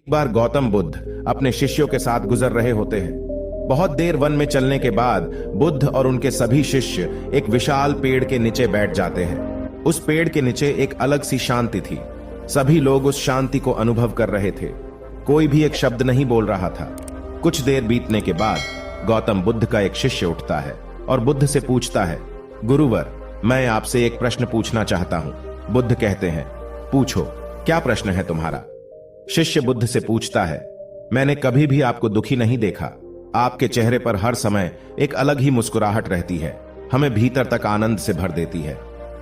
एक बार गौतम बुद्ध अपने शिष्यों के साथ गुजर रहे होते हैं। बहुत देर वन में चलने के बाद बुद्ध और उनके सभी शिष्य एक विशाल पेड़ के नीचे बैठ जाते हैं। उस पेड़ के नीचे एक अलग सी शांति थी। सभी लोग उस शांति को अनुभव कर रहे थे। कोई भी एक शब्द नहीं बोल रहा था। कुछ देर बीतने के बाद गौतम बुद्ध का एक शिष्य उठता है और बुद्ध से पूछता है, गुरुवर, मैं आपसे एक प्रश्न पूछना चाहता हूं। बुद्ध कहते हैं, पूछो, क्या प्रश्न है तुम्हारा? शिष्य बुद्ध से पूछता है, मैंने कभी भी आपको दुखी नहीं देखा। आपके चेहरे पर हर समय एक अलग ही मुस्कुराहट रहती है, हमें भीतर तक आनंद से भर देती है।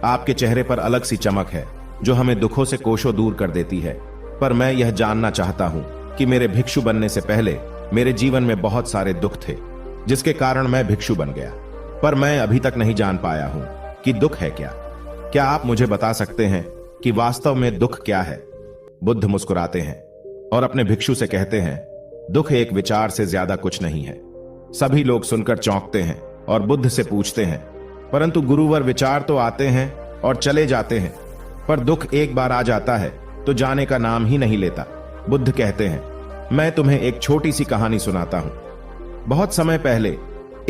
आपके चेहरे पर अलग सी चमक है जो हमें दुखों से कोसों दूर कर देती है। पर मैं यह जानना चाहता हूं कि मेरे भिक्षु बनने से पहले मेरे जीवन में बहुत सारे दुख थे, जिसके कारण मैं भिक्षु बन गया। पर मैं अभी तक नहीं जान पाया हूं कि दुख है क्या। क्या आप मुझे बता सकते हैं कि वास्तव में दुख क्या है? बुद्ध मुस्कुराते हैं और अपने भिक्षु से कहते हैं, दुख एक विचार से ज्यादा कुछ नहीं है। सभी लोग सुनकर चौंकते हैं और बुद्ध से पूछते हैं, परंतु गुरुवर, विचार तो आते हैं और चले जाते हैं, पर दुख एक बार आ जाता है तो जाने का नाम ही नहीं लेता। बुद्ध कहते हैं, मैं तुम्हें एक छोटी सी कहानी सुनाता हूं। बहुत समय पहले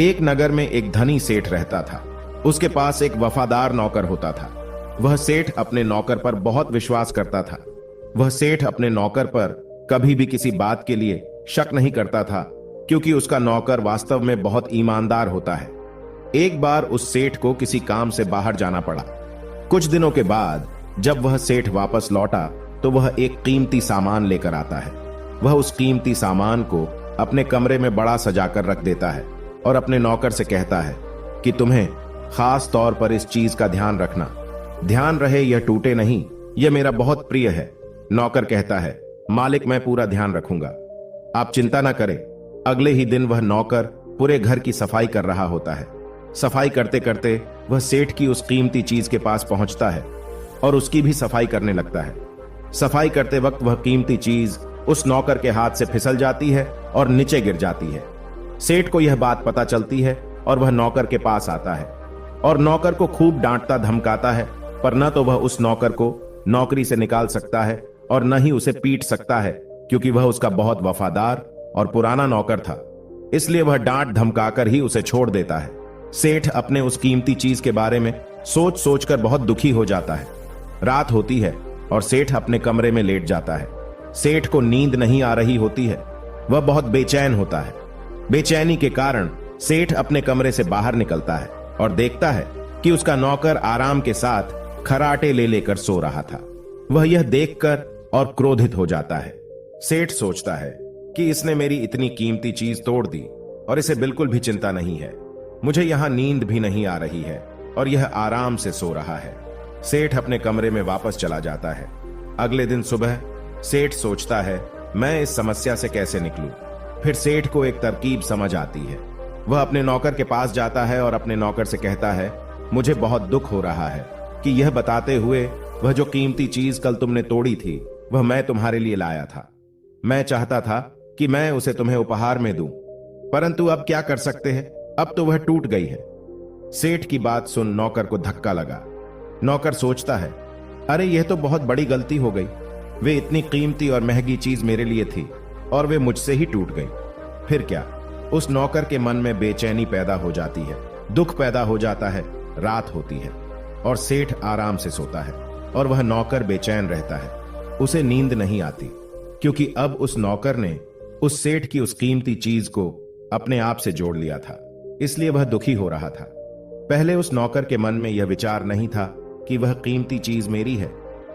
एक नगर में एक धनी सेठ रहता था। उसके पास एक वफादार नौकर होता था। वह सेठ अपने नौकर पर बहुत विश्वास करता था। वह सेठ अपने नौकर पर कभी भी किसी बात के लिए शक नहीं करता था, क्योंकि उसका नौकर वास्तव में बहुत ईमानदार होता है। एक बार उस सेठ को किसी काम से बाहर जाना पड़ा। कुछ दिनों के बाद जब वह सेठ वापस लौटा तो वह एक कीमती सामान लेकर आता है। वह उस कीमती सामान को अपने कमरे में बड़ा सजाकर रख देता है और अपने नौकर से कहता है कि तुम्हें खास तौर पर इस चीज का ध्यान रखना। ध्यान रहे यह टूटे नहीं, यह मेरा बहुत प्रिय है। नौकर कहता है, मालिक, मैं पूरा ध्यान रखूंगा, आप चिंता ना करें। अगले ही दिन वह नौकर पूरे घर की सफाई कर रहा होता है। सफाई करते करते वह सेठ की उस कीमती चीज के पास पहुंचता है और उसकी भी सफाई करने लगता है। सफाई करते वक्त वह कीमती चीज उस नौकर के हाथ से फिसल जाती है और नीचे गिर जाती है। सेठ को यह बात पता चलती है और वह नौकर के पास आता है और नौकर को खूब डांटता धमकाता है, पर न तो वह उस नौकर को नौकरी से निकाल सकता है और न ही उसे पीट सकता है, क्योंकि वह उसका बहुत वफादार और पुराना नौकर था। इसलिए वह डांट धमकाकर ही उसे छोड़ देता है। सेठ अपने उस कीमती चीज के बारे में सोच सोचकर बहुत दुखी हो जाता है। रात होती है और सेठ अपने कमरे में लेट जाता है। सेठ को नींद नहीं आ रही होती है। वह बहुत बेचैन होता है। बेचैनी के कारण सेठ अपने कमरे से बाहर निकलता है और देखता है कि उसका नौकर आराम के साथ खराटे ले लेकर सो रहा था। वह यह देखकर और क्रोधित हो जाता है। सेठ सोचता है कि इसने मेरी इतनी कीमती चीज तोड़ दी और इसे बिल्कुल भी चिंता नहीं है। मुझे यहां नींद भी नहीं आ रही है और यह आराम से सो रहा है। सेठ अपने कमरे में वापस चला जाता है। अगले दिन सुबह सेठ सोचता है, मैं इस समस्या से कैसे निकलूं। फिर सेठ को एक तरकीब समझ आती है। वह अपने नौकर के पास जाता है और अपने नौकर से कहता है, मुझे बहुत दुख हो रहा है कि यह बताते हुए वह जो कीमती चीज कल तुमने तोड़ी थी वह मैं तुम्हारे लिए लाया था। मैं चाहता था कि मैं उसे तुम्हें उपहार में दूं, परंतु अब क्या कर सकते हैं, अब तो वह टूट गई है। सेठ की बात सुन नौकर को धक्का लगा। नौकर सोचता है, अरे यह तो बहुत बड़ी गलती हो गई। वे इतनी कीमती और महंगी चीज मेरे लिए थी और वे मुझसे ही टूट गई। फिर क्या? उस नौकर के मन में बेचैनी पैदा हो जाती है, दुख पैदा हो जाता है। रात होती है और सेठ आराम से सोता है और वह नौकर बेचैन रहता है। उसे नींद नहीं आती, क्योंकि अब उस नौकर ने उस सेठ की उस कीमती चीज को अपने आप से जोड़ लिया था। इसलिए वह दुखी हो रहा था। पहले उस नौकर के मन में यह विचार नहीं था कि वह कीमती चीज मेरी है,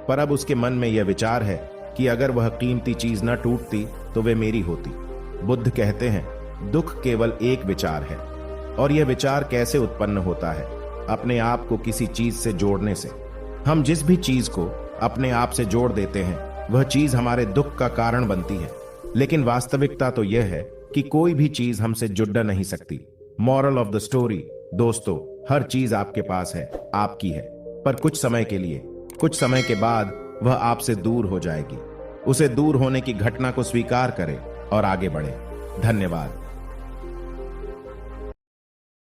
पर अब उसके मन में यह विचार है कि अगर वह कीमती चीज न टूटती तो वे मेरी होती। बुद्ध कहते हैं, दुख केवल एक विचार है। और यह विचार कैसे उत्पन्न होता है? अपने आप को किसी चीज से जोड़ने से। हम जिस भी चीज को अपने आप से जोड़ देते हैं वह चीज हमारे दुख का कारण बनती है। लेकिन वास्तविकता तो यह है कि कोई भी चीज हमसे जुड़ नहीं सकती। मॉरल ऑफ द स्टोरी, दोस्तों, हर चीज आपके पास है, आपकी है, पर कुछ समय के लिए। कुछ समय के बाद वह आपसे दूर हो जाएगी। उसे दूर होने की घटना को स्वीकार करें और आगे बढ़े। धन्यवाद।